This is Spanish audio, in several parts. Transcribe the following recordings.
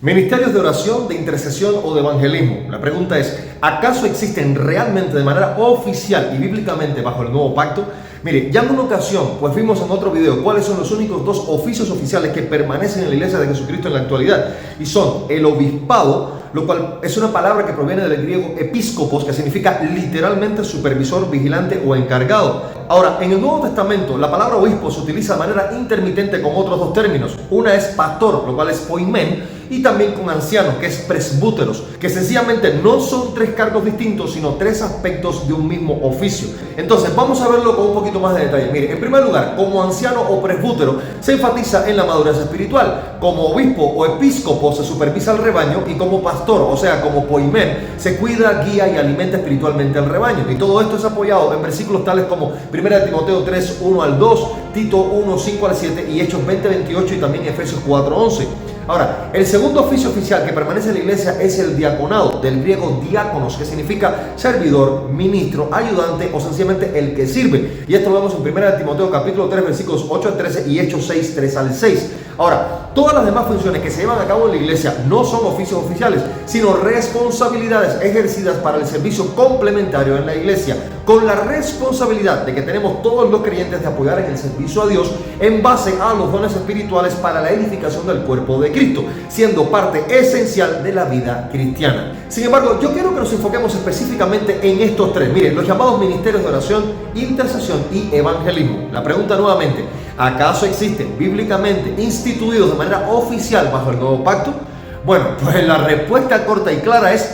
Ministerios de oración, de intercesión o de evangelismo. La pregunta es, ¿acaso existen realmente de manera oficial y bíblicamente bajo el nuevo pacto? Mire, ya en una ocasión, pues vimos en otro video cuáles son los únicos dos oficios oficiales que permanecen en la Iglesia de Jesucristo en la actualidad. Y son el obispado, lo cual es una palabra que proviene del griego episcopos, que significa literalmente supervisor, vigilante o encargado. Ahora, en el Nuevo Testamento, la palabra obispo se utiliza de manera intermitente con otros dos términos. Una es pastor, lo cual es poimen, y también con ancianos, que es presbúteros, que sencillamente no son tres cargos distintos, sino tres aspectos de un mismo oficio. Entonces, vamos a verlo con un poquito más de detalle. Mire, en primer lugar, como anciano o presbútero, se enfatiza en la madurez espiritual. Como obispo o episcopo, se supervisa el rebaño, y como pastor, o sea, como poimen, se cuida, guía y alimenta espiritualmente al rebaño. Y todo esto es apoyado en versículos tales como 1 Timoteo 3, 1 al 2, Tito 1, 5 al 7 y Hechos 20, 28 y también Efesios 4, 11. Ahora, el segundo oficio oficial que permanece en la iglesia es el diaconado, del griego diáconos, que significa servidor, ministro, ayudante o sencillamente el que sirve. Y esto lo vemos en 1 Timoteo capítulo 3, versículos 8 al 13 y Hechos 6, 3 al 6. Ahora, todas las demás funciones que se llevan a cabo en la iglesia no son oficios oficiales, sino responsabilidades ejercidas para el servicio complementario en la iglesia, con la responsabilidad de que tenemos todos los creyentes de apoyar en el servicio a Dios en base a los dones espirituales para la edificación del cuerpo de Cristo, siendo parte esencial de la vida cristiana. Sin embargo, yo quiero que nos enfoquemos específicamente en estos tres. Miren, los llamados ministerios de oración, intercesión y evangelismo. La pregunta nuevamente, ¿acaso existen bíblicamente instituidos de manera oficial bajo el nuevo pacto? Bueno, pues la respuesta corta y clara es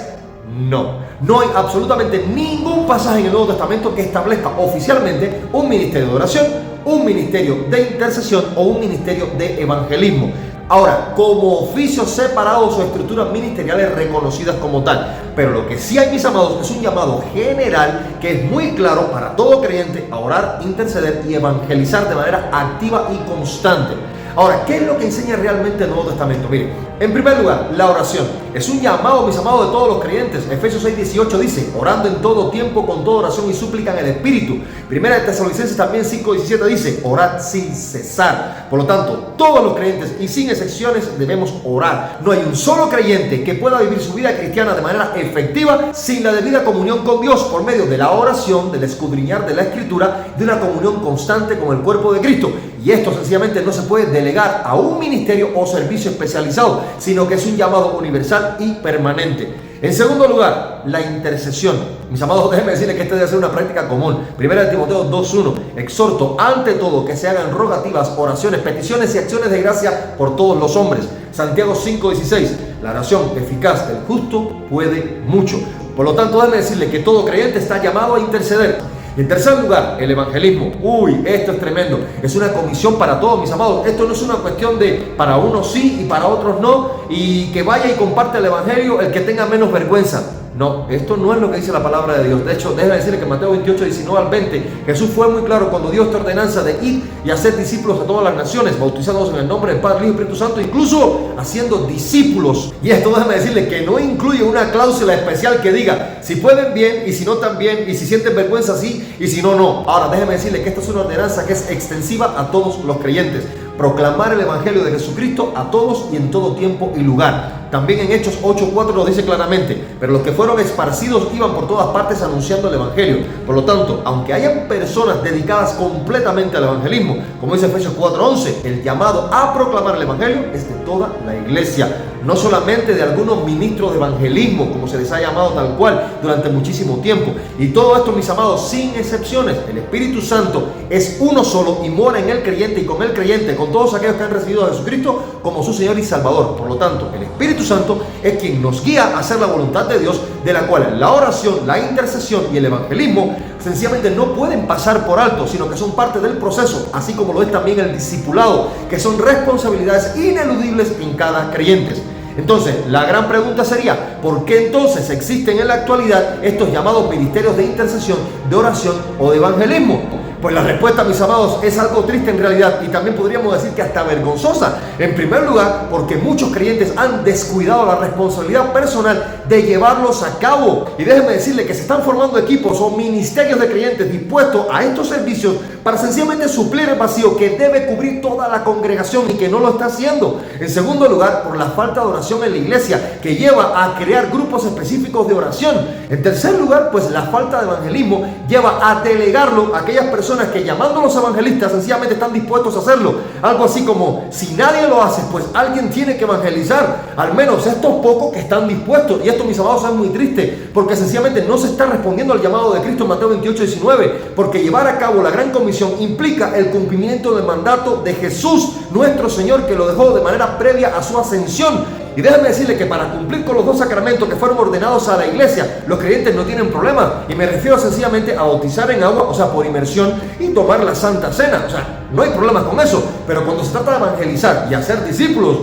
no. No hay absolutamente ningún pasaje en el Nuevo Testamento que establezca oficialmente un ministerio de oración, un ministerio de intercesión o un ministerio de evangelismo. Ahora, como oficios separados o estructuras ministeriales reconocidas como tal. Pero lo que sí hay, mis amados, es un llamado general que es muy claro para todo creyente a orar, interceder y evangelizar de manera activa y constante. Ahora, ¿qué es lo que enseña realmente el Nuevo Testamento? Miren, en primer lugar, la oración. Es un llamado, mis amados, de todos los creyentes. Efesios 6, 18 dice, orando en todo tiempo con toda oración y súplica en el Espíritu. Primera de Tesalonicenses también 5, 17 dice, orad sin cesar. Por lo tanto, todos los creyentes y sin excepciones debemos orar. No hay un solo creyente que pueda vivir su vida cristiana de manera efectiva sin la debida comunión con Dios por medio de la oración, del escudriñar de la Escritura, de una comunión constante con el cuerpo de Cristo. Y esto sencillamente no se puede delegar a un ministerio o servicio especializado, sino que es un llamado universal y permanente. En segundo lugar, la intercesión. Mis amados, déjenme decirles que esta debe ser una práctica común. 1 Timoteo 2.1. Exhorto ante todo que se hagan rogativas, oraciones, peticiones y acciones de gracia por todos los hombres. Santiago 5.16. La oración eficaz del justo puede mucho. Por lo tanto, déjenme decirles que todo creyente está llamado a interceder. En tercer lugar, el evangelismo. Uy, esto es tremendo. Es una comisión para todos, mis amados. Esto no es una cuestión de para unos sí y para otros no, y que vaya y comparte el evangelio el que tenga menos vergüenza. No, esto no es lo que dice la palabra de Dios. De hecho, déjame decirle que en Mateo 28, 19 al 20, Jesús fue muy claro cuando dio esta ordenanza de ir y hacer discípulos a todas las naciones, bautizándolos en el nombre del Padre, Hijo y Espíritu Santo, incluso haciendo discípulos. Y esto déjame decirle que no incluye una cláusula especial que diga si pueden bien y si no también, y si sienten vergüenza sí y si no, no. Ahora, déjeme decirle que esta es una ordenanza que es extensiva a todos los creyentes. Proclamar el evangelio de Jesucristo a todos y en todo tiempo y lugar. También en Hechos 8:4 lo dice claramente, pero los que fueron esparcidos iban por todas partes anunciando el evangelio. Por lo tanto, aunque hayan personas dedicadas completamente al evangelismo, como dice Efesios 4:11, el llamado a proclamar el evangelio es de toda la iglesia, no solamente de algunos ministros de evangelismo, como se les ha llamado tal cual durante muchísimo tiempo. Y todo esto, mis amados, sin excepciones. El Espíritu Santo es uno solo y mora en el creyente y con el creyente, con todos aquellos que han recibido a Jesucristo como su Señor y Salvador. Por lo tanto, el Espíritu Santo es quien nos guía a hacer la voluntad de Dios, de la cual la oración, la intercesión y el evangelismo sencillamente no pueden pasar por alto, sino que son parte del proceso, así como lo es también el discipulado, que son responsabilidades ineludibles en cada creyente. Entonces, la gran pregunta sería, ¿por qué entonces existen en la actualidad estos llamados ministerios de intercesión, de oración o de evangelismo? Pues la respuesta, mis amados, es algo triste en realidad y también podríamos decir que hasta vergonzosa. En primer lugar, porque muchos creyentes han descuidado la responsabilidad personal de llevarlos a cabo. Y déjenme decirle que se están formando equipos o ministerios de creyentes dispuestos a estos servicios para sencillamente suplir el vacío que debe cubrir toda la congregación y que no lo está haciendo. En segundo lugar, por la falta de oración en la iglesia, que lleva a crear grupos específicos de oración. En tercer lugar, pues la falta de evangelismo lleva a delegarlo a aquellas personas que, llamándolos evangelistas, sencillamente están dispuestos a hacerlo. Algo así como, si nadie lo hace, pues alguien tiene que evangelizar, al menos estos pocos que están dispuestos. Y esto, mis amados, es muy triste, porque sencillamente no se está respondiendo al llamado de Cristo en Mateo 28:19, porque llevar a cabo la gran comisión implica el cumplimiento del mandato de Jesús, nuestro Señor, que lo dejó de manera previa a su ascensión. Y déjame decirle que para cumplir con los dos sacramentos que fueron ordenados a la iglesia, los creyentes no tienen problema. Y me refiero sencillamente a bautizar en agua, o sea, por inmersión, y tomar la Santa Cena. O sea, no hay problemas con eso. Pero cuando se trata de evangelizar y hacer discípulos,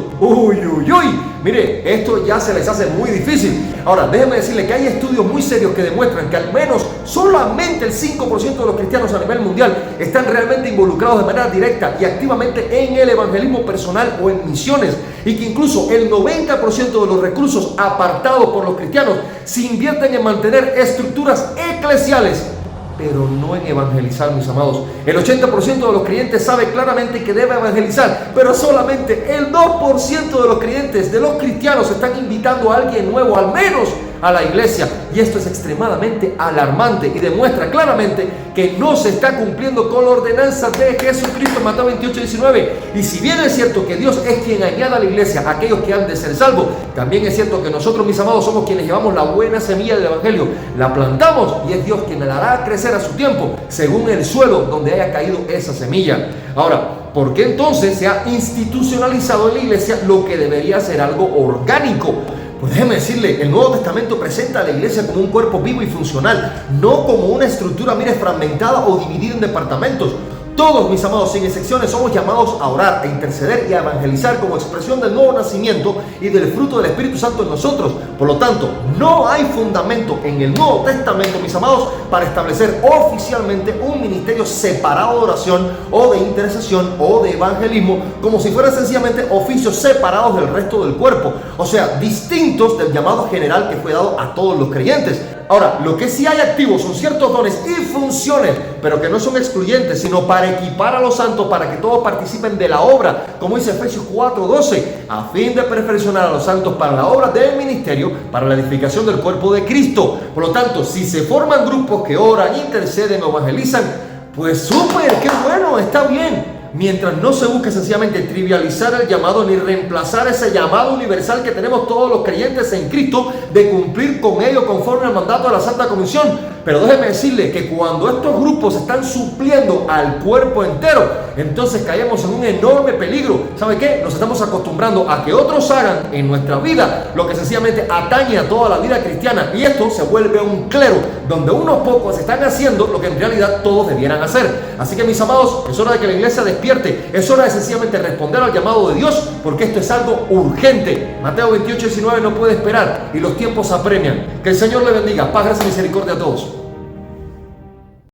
mire, esto ya se les hace muy difícil. Ahora, déjeme decirle que hay estudios muy serios que demuestran que al menos solamente el 5% de los cristianos a nivel mundial están realmente involucrados de manera directa y activamente en el evangelismo personal o en misiones, y que incluso el 90% de los recursos apartados por los cristianos se invierten en mantener estructuras eclesiales, pero no en evangelizar, mis amados. El 80% de los creyentes sabe claramente que debe evangelizar, pero solamente el 2% de los creyentes, de los cristianos, están invitando a alguien nuevo, al menos a la iglesia. Y esto es extremadamente alarmante y demuestra claramente que no se está cumpliendo con la ordenanza de Jesucristo en Mateo 28:19. Y si bien es cierto que Dios es quien añade a la iglesia a aquellos que han de ser salvos, también es cierto que nosotros, mis amados, somos quienes llevamos la buena semilla del evangelio, la plantamos y es Dios quien la hará crecer a su tiempo según el suelo donde haya caído esa semilla. Ahora, ¿por qué entonces se ha institucionalizado en la iglesia lo que debería ser algo orgánico? Pues déjeme decirle, el Nuevo Testamento presenta a la iglesia como un cuerpo vivo y funcional, no como una estructura, mire, fragmentada o dividida en departamentos. Todos, mis amados, sin excepciones, somos llamados a orar, a interceder y a evangelizar como expresión del nuevo nacimiento y del fruto del Espíritu Santo en nosotros. Por lo tanto, no hay fundamento en el Nuevo Testamento, mis amados, para establecer oficialmente un ministerio separado de oración o de intercesión o de evangelismo, como si fueran sencillamente oficios separados del resto del cuerpo, o sea, distintos del llamado general que fue dado a todos los creyentes. Ahora, lo que sí hay activos son ciertos dones y funciones, pero que no son excluyentes, sino para equipar a los santos, para que todos participen de la obra, como dice Efesios 4:12, a fin de perfeccionar a los santos para la obra del ministerio, para la edificación del cuerpo de Cristo. Por lo tanto, si se forman grupos que oran, interceden o evangelizan, pues súper, qué bueno, está bien. Mientras no se busque sencillamente trivializar el llamado ni reemplazar ese llamado universal que tenemos todos los creyentes en Cristo de cumplir con ello conforme al mandato de la Santa Comisión. Pero déjeme decirle que cuando estos grupos están supliendo al cuerpo entero, entonces caemos en un enorme peligro. ¿Sabe qué? Nos estamos acostumbrando a que otros hagan en nuestra vida lo que sencillamente atañe a toda la vida cristiana, y esto se vuelve un clero donde unos pocos están haciendo lo que en realidad todos debieran hacer. Así que, mis amados, es hora de que la iglesia despierte, es hora de sencillamente responder al llamado de Dios, porque esto es algo urgente. Mateo 28:19 no puede esperar y los tiempos apremian. Que el Señor le bendiga. Paz, gracia y misericordia a todos.